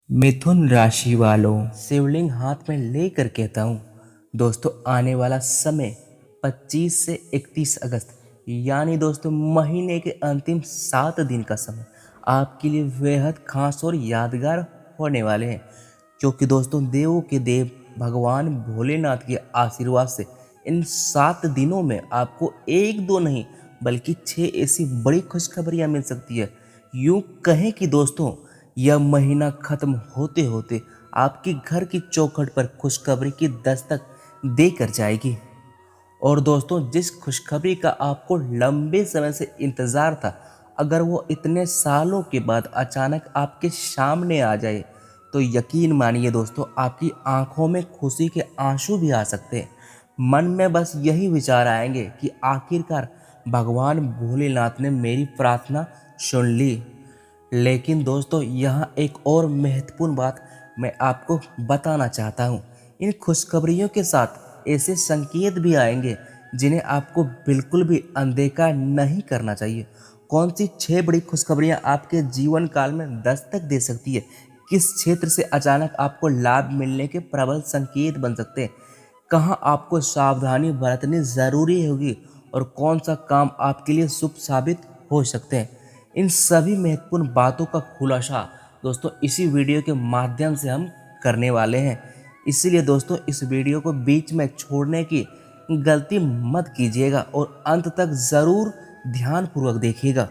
मिथुन राशि वालों, शिवलिंग हाथ में लेकर कहता हूँ दोस्तों, आने वाला समय 25 से 31 अगस्त यानी दोस्तों महीने के अंतिम 7 दिन का समय आपके लिए बेहद खास और यादगार होने वाले हैं। क्योंकि दोस्तों देवों के देव भगवान भोलेनाथ के आशीर्वाद से इन 7 दिनों में आपको एक दो नहीं बल्कि 6 ऐसी बड़ी खुशखबरियां मिल सकती है। यूं कहें कि दोस्तों यह महीना खत्म होते होते आपके घर की चौखट पर खुशखबरी की दस्तक देकर जाएगी। और दोस्तों जिस खुशखबरी का आपको लंबे समय से इंतज़ार था, अगर वो इतने सालों के बाद अचानक आपके सामने आ जाए तो यकीन मानिए दोस्तों आपकी आंखों में खुशी के आंसू भी आ सकते हैं। मन में बस यही विचार आएंगे कि आखिरकार भगवान भोलेनाथ ने मेरी प्रार्थना सुन ली। लेकिन दोस्तों यहाँ एक और महत्वपूर्ण बात मैं आपको बताना चाहता हूँ। इन खुशखबरियों के साथ ऐसे संकेत भी आएंगे जिन्हें आपको बिल्कुल भी अनदेखा नहीं करना चाहिए। कौन सी 6 बड़ी खुशखबरियाँ आपके जीवन काल में दस्तक दे सकती है, किस क्षेत्र से अचानक आपको लाभ मिलने के प्रबल संकेत बन सकते हैं, कहाँ आपको सावधानी बरतनी ज़रूरी होगी और कौन सा काम आपके लिए शुभ साबित हो सकते हैं। इन सभी महत्वपूर्ण बातों का खुलासा दोस्तों इसी वीडियो के माध्यम से हम करने वाले हैं। इसीलिए दोस्तों इस वीडियो को बीच में छोड़ने की गलती मत कीजिएगा और अंत तक ज़रूर ध्यानपूर्वक देखिएगा,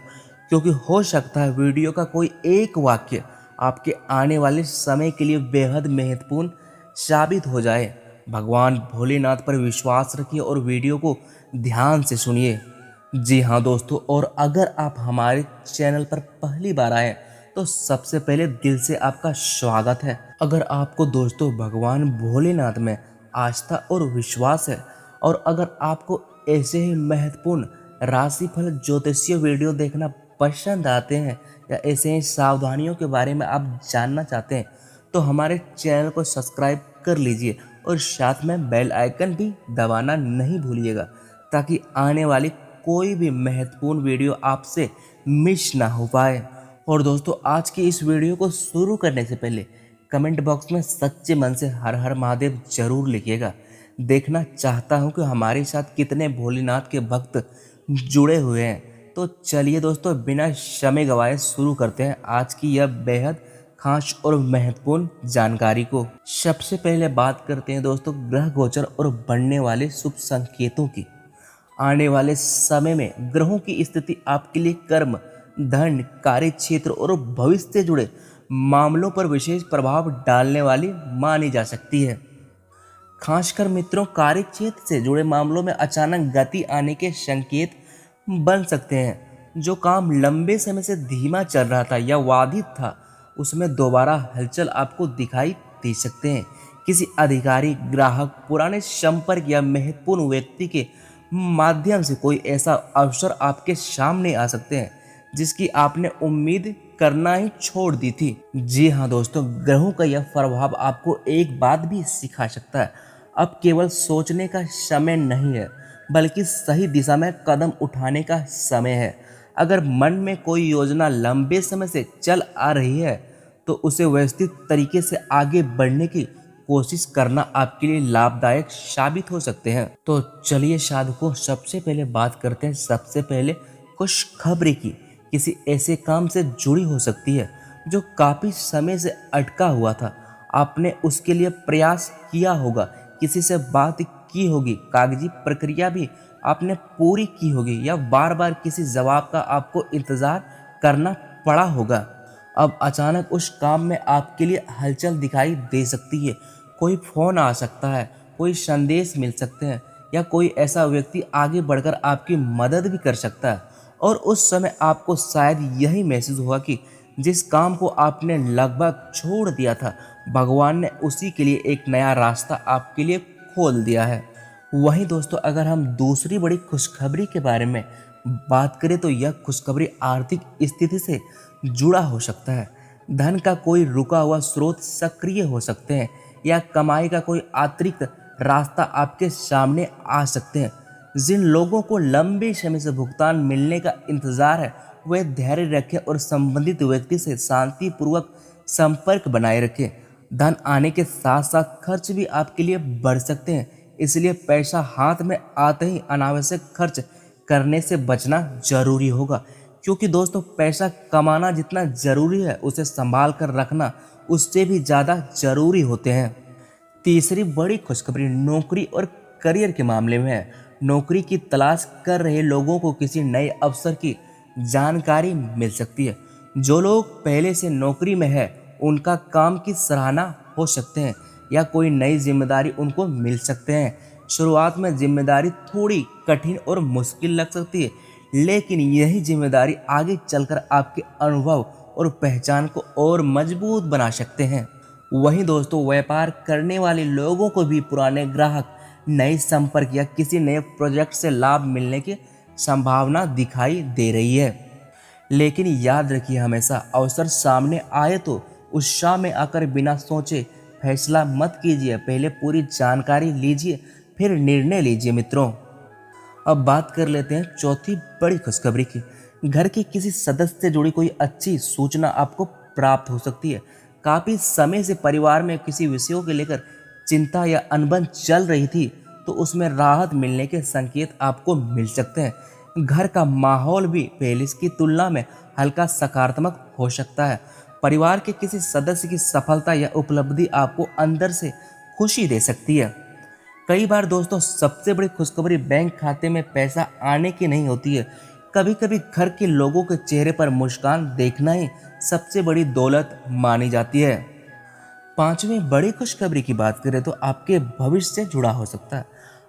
क्योंकि हो सकता है वीडियो का कोई एक वाक्य आपके आने वाले समय के लिए बेहद महत्वपूर्ण साबित हो जाए। भगवान भोलेनाथ पर विश्वास रखिए और वीडियो को ध्यान से सुनिए। जी हाँ दोस्तों, और अगर आप हमारे चैनल पर पहली बार आए तो सबसे पहले दिल से आपका स्वागत है। अगर आपको दोस्तों भगवान भोलेनाथ में आस्था और विश्वास है और अगर आपको ऐसे ही महत्वपूर्ण राशिफल ज्योतिषीय वीडियो देखना पसंद आते हैं या ऐसे ही सावधानियों के बारे में आप जानना चाहते हैं तो हमारे चैनल को सब्सक्राइब कर लीजिए और साथ में बेल आइकन भी दबाना नहीं भूलिएगा, ताकि आने वाली कोई भी महत्वपूर्ण वीडियो आपसे मिस ना हो पाए। और दोस्तों आज की इस वीडियो को शुरू करने से पहले कमेंट बॉक्स में सच्चे मन से हर हर महादेव जरूर लिखिएगा। देखना चाहता हूं कि हमारे साथ कितने भोलेनाथ के भक्त जुड़े हुए हैं। तो चलिए दोस्तों बिना समय गवाए शुरू करते हैं आज की यह बेहद खास और महत्वपूर्ण जानकारी को। सबसे पहले बात करते हैं दोस्तों ग्रह गोचर और बढ़ने वाले शुभ संकेतों की। आने वाले समय में ग्रहों की स्थिति आपके लिए कर्म, धन, कार्य क्षेत्र और भविष्य से जुड़े मामलों पर विशेष प्रभाव डालने वाली मानी जा सकती है। खासकर मित्रों, कार्य क्षेत्र से जुड़े मामलों में अचानक गति आने के संकेत बन सकते हैं। जो काम लंबे समय से धीमा चल रहा था या बाधित था, उसमें दोबारा हलचल आपको दिखाई दे सकते हैं। किसी अधिकारी, ग्राहक, पुराने संपर्क या महत्वपूर्ण व्यक्ति के माध्यम से कोई ऐसा अवसर आपके सामने आ सकते हैं जिसकी आपने उम्मीद करना ही छोड़ दी थी। जी हाँ दोस्तों, ग्रहों का यह प्रभाव आपको एक बात भी सिखा सकता है। अब केवल सोचने का समय नहीं है, बल्कि सही दिशा में कदम उठाने का समय है। अगर मन में कोई योजना लंबे समय से चल आ रही है तो उसे व्यवस्थित तरीके से आगे बढ़ने की कोशिश करना आपके लिए लाभदायक साबित हो सकते हैं। तो चलिए साधकों, सबसे पहले बात करते हैं सबसे पहले खुशखबरी की। किसी ऐसे काम से जुड़ी हो सकती है जो काफ़ी समय से अटका हुआ था। आपने उसके लिए प्रयास किया होगा, किसी से बात की होगी, कागजी प्रक्रिया भी आपने पूरी की होगी या बार बार किसी जवाब का आपको इंतज़ार करना पड़ा होगा। अब अचानक उस काम में आपके लिए हलचल दिखाई दे सकती है। कोई फ़ोन आ सकता है, कोई संदेश मिल सकते हैं या कोई ऐसा व्यक्ति आगे बढ़कर आपकी मदद भी कर सकता है। और उस समय आपको शायद यही महसूस हुआ कि जिस काम को आपने लगभग छोड़ दिया था, भगवान ने उसी के लिए एक नया रास्ता आपके लिए खोल दिया है। वहीं दोस्तों अगर हम दूसरी बड़ी खुशखबरी के बारे में बात करें तो यह खुशखबरी आर्थिक स्थिति से जुड़ा हो सकता है। धन का कोई रुका हुआ स्रोत सक्रिय हो सकते हैं या कमाई का कोई अतिरिक्त रास्ता आपके सामने आ सकते हैं। जिन लोगों को लंबे समय से भुगतान मिलने का इंतजार है, वे धैर्य रखें और संबंधित व्यक्ति से शांतिपूर्वक संपर्क बनाए रखें। धन आने के साथ साथ खर्च भी आपके लिए बढ़ सकते हैं, इसलिए पैसा हाथ में आते ही अनावश्यक खर्च करने से बचना जरूरी होगा। क्योंकि दोस्तों पैसा कमाना जितना जरूरी है उसे संभाल कर रखना उससे भी ज़्यादा जरूरी होते हैं। तीसरी बड़ी खुशखबरी नौकरी और करियर के मामले में है। नौकरी की तलाश कर रहे लोगों को किसी नए अवसर की जानकारी मिल सकती है। जो लोग पहले से नौकरी में है उनका काम की सराहना हो सकते हैं या कोई नई जिम्मेदारी उनको मिल सकते हैं। शुरुआत में जिम्मेदारी थोड़ी कठिन और मुश्किल लग सकती है, लेकिन यही जिम्मेदारी आगे चलकर आपके अनुभव और पहचान को और मजबूत बना सकते हैं। वहीं दोस्तों व्यापार करने वाले लोगों को भी पुराने ग्राहक, नए संपर्क या किसी नए प्रोजेक्ट से लाभ मिलने की संभावना दिखाई दे रही है। लेकिन याद रखिए, हमेशा अवसर सामने आए तो उत्साह में आकर बिना सोचे फैसला मत कीजिए। पहले पूरी जानकारी लीजिए फिर निर्णय लीजिए मित्रों। अब बात कर लेते हैं चौथी बड़ी खुशखबरी की। घर के किसी सदस्य से जुड़ी कोई अच्छी सूचना आपको प्राप्त हो सकती है। काफ़ी समय से परिवार में किसी विषयों के लेकर चिंता या अनबन चल रही थी, तो उसमें राहत मिलने के संकेत आपको मिल सकते हैं। घर का माहौल भी पहले की तुलना में हल्का सकारात्मक हो सकता है। परिवार के किसी सदस्य की सफलता या उपलब्धि आपको अंदर से खुशी दे सकती है। कई बार दोस्तों सबसे बड़ी खुशखबरी बैंक खाते में पैसा आने की नहीं होती है। कभी कभी घर के लोगों के चेहरे पर मुस्कान देखना ही सबसे बड़ी दौलत मानी जाती है। पांचवी बड़ी खुशखबरी की बात करें तो आपके भविष्य से जुड़ा हो सकता है।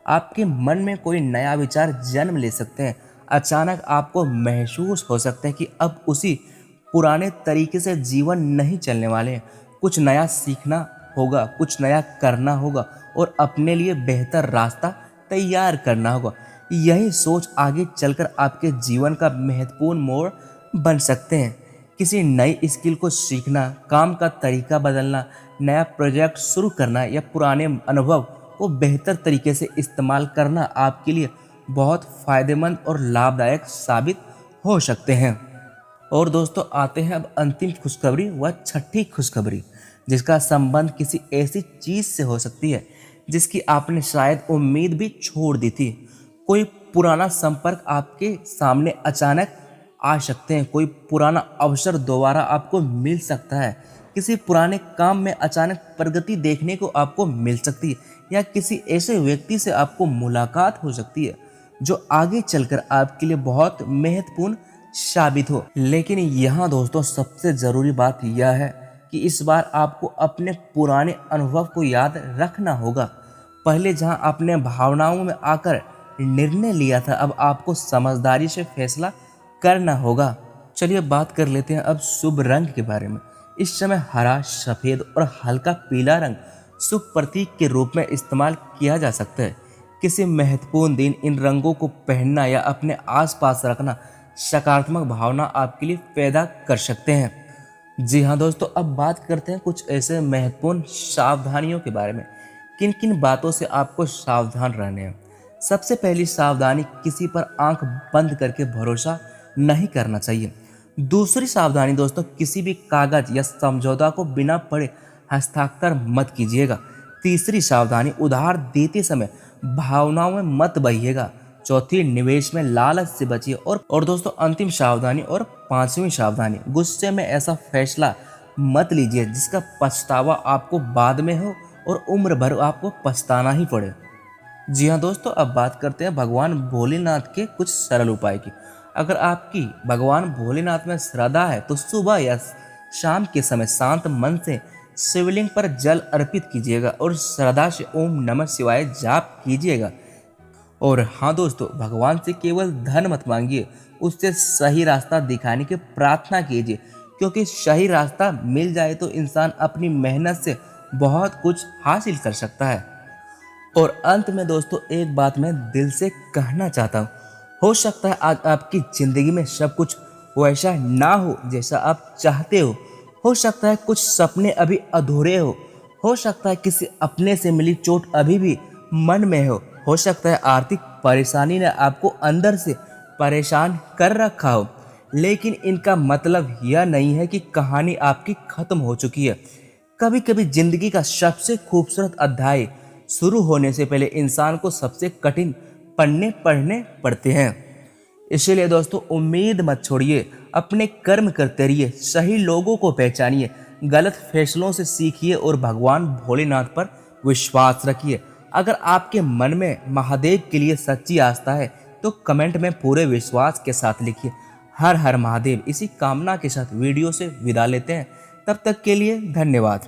आपके मन में कोई नया विचार जन्म ले सकते हैं। अचानक आपको महसूस हो सकता है कि अब उसी पुराने तरीके से जीवन नहीं चलने वाले हैं। कुछ नया सीखना होगा, कुछ नया करना होगा और अपने लिए बेहतर रास्ता तैयार करना होगा। यही सोच आगे चलकर आपके जीवन का महत्वपूर्ण मोड़ बन सकते हैं। किसी नई स्किल को सीखना, काम का तरीका बदलना, नया प्रोजेक्ट शुरू करना या पुराने अनुभव को बेहतर तरीके से इस्तेमाल करना आपके लिए बहुत फायदेमंद और लाभदायक साबित हो सकते हैं। और दोस्तों आते हैं अब अंतिम खुशखबरी व छठी खुशखबरी, जिसका संबंध किसी ऐसी चीज़ से हो सकती है जिसकी आपने शायद उम्मीद भी छोड़ दी थी। कोई पुराना संपर्क आपके सामने अचानक आ सकते हैं। कोई पुराना अवसर दोबारा आपको मिल सकता है। किसी पुराने काम में अचानक प्रगति देखने को आपको मिल सकती है या किसी ऐसे व्यक्ति से आपको मुलाकात हो सकती है जो आगे चलकर आपके लिए बहुत महत्वपूर्ण साबित हो। लेकिन यहाँ दोस्तों सबसे ज़रूरी बात यह है कि इस बार आपको अपने पुराने अनुभव को याद रखना होगा। पहले जहाँ अपने भावनाओं में आकर निर्णय लिया था, अब आपको समझदारी से फैसला करना होगा। चलिए बात कर लेते हैं अब शुभ रंग के बारे में। इस समय हरा, सफ़ेद और हल्का पीला रंग शुभ प्रतीक के रूप में इस्तेमाल किया जा सकता है। किसी महत्वपूर्ण दिन इन रंगों को पहनना या अपने आसपास रखना सकारात्मक भावना आपके लिए पैदा कर सकते हैं। जी हाँ दोस्तों, अब बात करते हैं कुछ ऐसे महत्वपूर्ण सावधानियों के बारे में। किन किन बातों से आपको सावधान रहने हैं। सबसे पहली सावधानी, किसी पर आंख बंद करके भरोसा नहीं करना चाहिए। दूसरी सावधानी दोस्तों, किसी भी कागज या समझौता को बिना पढ़े हस्ताक्षर मत कीजिएगा। तीसरी सावधानी, उधार देते समय भावनाओं में मत बहिएगा। चौथी, निवेश में लालच से बचिए। और दोस्तों अंतिम सावधानी और पांचवी सावधानी, गुस्से में ऐसा फैसला मत लीजिए जिसका पछतावा आपको बाद में हो और उम्र भर आपको पछताना ही पड़े। जी हाँ दोस्तों, अब बात करते हैं भगवान भोलेनाथ के कुछ सरल उपाय की। अगर आपकी भगवान भोलेनाथ में श्रद्धा है तो सुबह या शाम के समय शांत मन से शिवलिंग पर जल अर्पित कीजिएगा और श्रद्धा से ओम नमः शिवाय जाप कीजिएगा। और हाँ दोस्तों, भगवान से केवल धन मत मांगिए, उससे सही रास्ता दिखाने की प्रार्थना कीजिए, क्योंकि सही रास्ता मिल जाए तो इंसान अपनी मेहनत से बहुत कुछ हासिल कर सकता है। और अंत में दोस्तों एक बात मैं दिल से कहना चाहता हूँ, हो सकता है आज आपकी ज़िंदगी में सब कुछ वैसा ना हो जैसा आप चाहते हो सकता है कुछ सपने अभी अधूरे हो सकता है किसी अपने से मिली चोट अभी भी मन में हो सकता है आर्थिक परेशानी ने आपको अंदर से परेशान कर रखा हो। लेकिन इनका मतलब यह नहीं है कि कहानी आपकी खत्म हो चुकी है। कभी कभी जिंदगी का सबसे खूबसूरत अध्याय शुरू होने से पहले इंसान को सबसे कठिन पन्ने पढ़ने पड़ते हैं। इसीलिए दोस्तों उम्मीद मत छोड़िए, अपने कर्म करते रहिए, सही लोगों को पहचानिए, गलत फैसलों से सीखिए और भगवान भोलेनाथ पर विश्वास रखिए। अगर आपके मन में महादेव के लिए सच्ची आस्था है तो कमेंट में पूरे विश्वास के साथ लिखिए हर हर महादेव। इसी कामना के साथ वीडियो से विदा लेते हैं। तब तक के लिए धन्यवाद।